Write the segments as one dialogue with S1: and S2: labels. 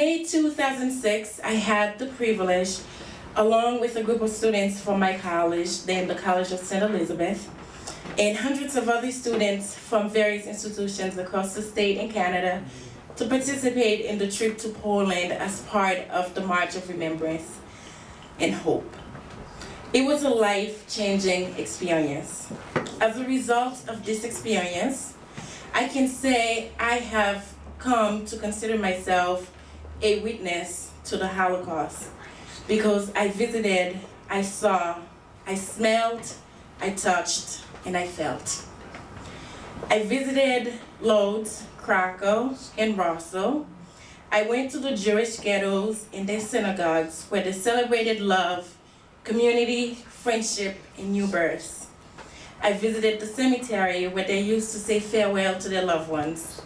S1: May 2006, I had the privilege, along with a group of students from my college, then the College of St. Elizabeth, and hundreds of other students from various institutions across the state and Canada, to participate in the trip to Poland as part of the March of Remembrance and Hope. It was a life-changing experience. As a result of this experience, I can say I have come to consider myself a witness to the Holocaust, because I visited, I saw, I smelled, I touched, and I felt. I visited Lodz, Krakow, and Prosor. I went to the Jewish ghettos and their synagogues where they celebrated love, community, friendship, and new births. I visited the cemetery where they used to say farewell to their loved ones.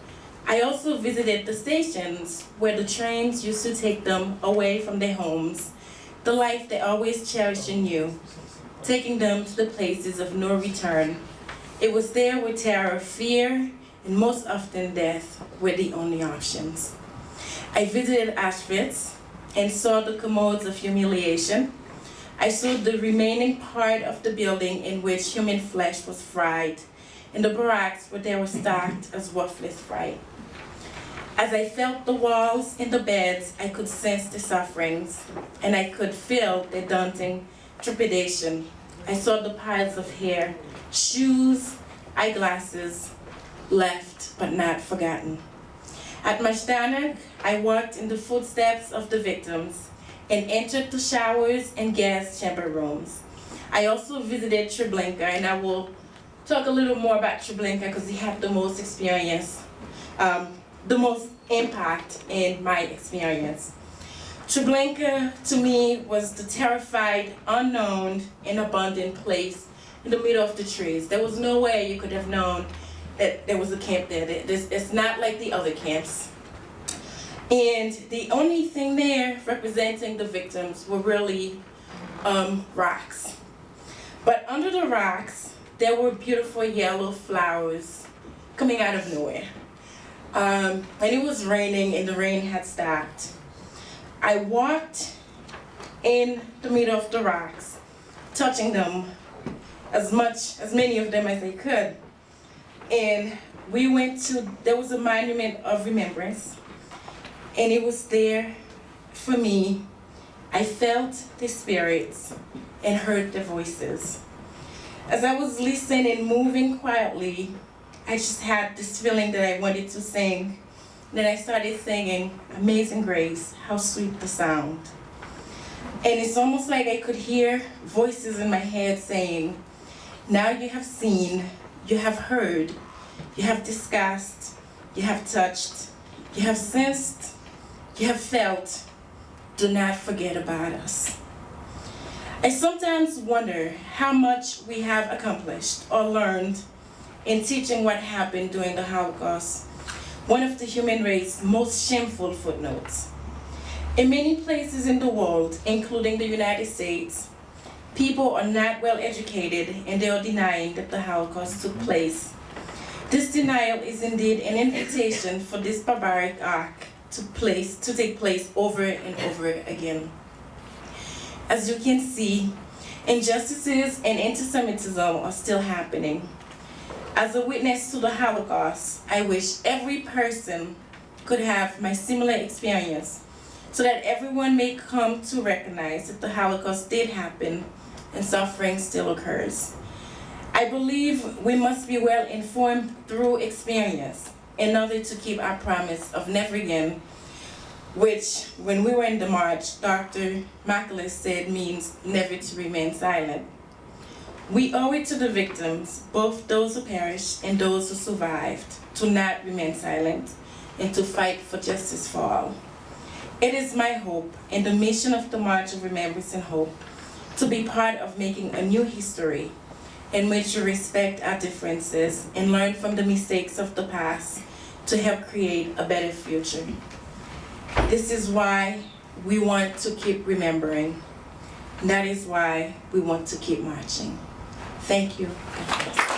S1: I also visited the stations where the trains used to take them away from their homes, the life they always cherished and knew, taking them to the places of no return. It was there where terror, fear, and most often death were the only options. I visited Auschwitz and saw the commodes of humiliation. I saw the remaining part of the building in which human flesh was fried, and the barracks where they were stacked as worthless freight. As I felt the walls and the beds, I could sense the sufferings, and I could feel the daunting trepidation. I saw the piles of hair, shoes, eyeglasses, left but not forgotten. At Majdanek, I walked in the footsteps of the victims and entered the showers and gas chamber rooms. I also visited Treblinka, and I will talk a little more about Treblinka because he had the most experience, the most impact in my experience. Treblinka, to me, was the terrified, unknown, and abandoned place in the middle of the trees. There was no way you could have known that there was a camp there. It's not like the other camps. And the only thing there representing the victims were really rocks. But under the rocks, there were beautiful yellow flowers coming out of nowhere. And it was raining, and the rain had stopped. I walked in the middle of the rocks, touching them, as many of them as I could. And we went to, there was a monument of remembrance, and it was there for me. I felt the spirits and heard their voices. As I was listening and moving quietly, I just had this feeling that I wanted to sing. Then I started singing, Amazing Grace, how sweet the sound. And it's almost like I could hear voices in my head saying, now you have seen, you have heard, you have discussed, you have touched, you have sensed, you have felt. Do not forget about us. I sometimes wonder how much we have accomplished or learned in teaching what happened during the Holocaust, one of the human race's most shameful footnotes. In many places in the world, including the United States, people are not well educated, and they are denying that the Holocaust took place. This denial is indeed an invitation for this barbaric act to take place over and over again. As you can see, injustices and anti-Semitism are still happening. As a witness to the Holocaust, I wish every person could have my similar experience, so that everyone may come to recognize that the Holocaust did happen and suffering still occurs. I believe we must be well informed through experience in order to keep our promise of never again, which, when we were in the march, Dr. Macaulay said means never to remain silent. We owe it to the victims, both those who perished and those who survived, to not remain silent and to fight for justice for all. It is my hope and the mission of the March of Remembrance and Hope to be part of making a new history in which we respect our differences and learn from the mistakes of the past to help create a better future. This is why we want to keep remembering. That is why we want to keep marching. Thank you. God bless.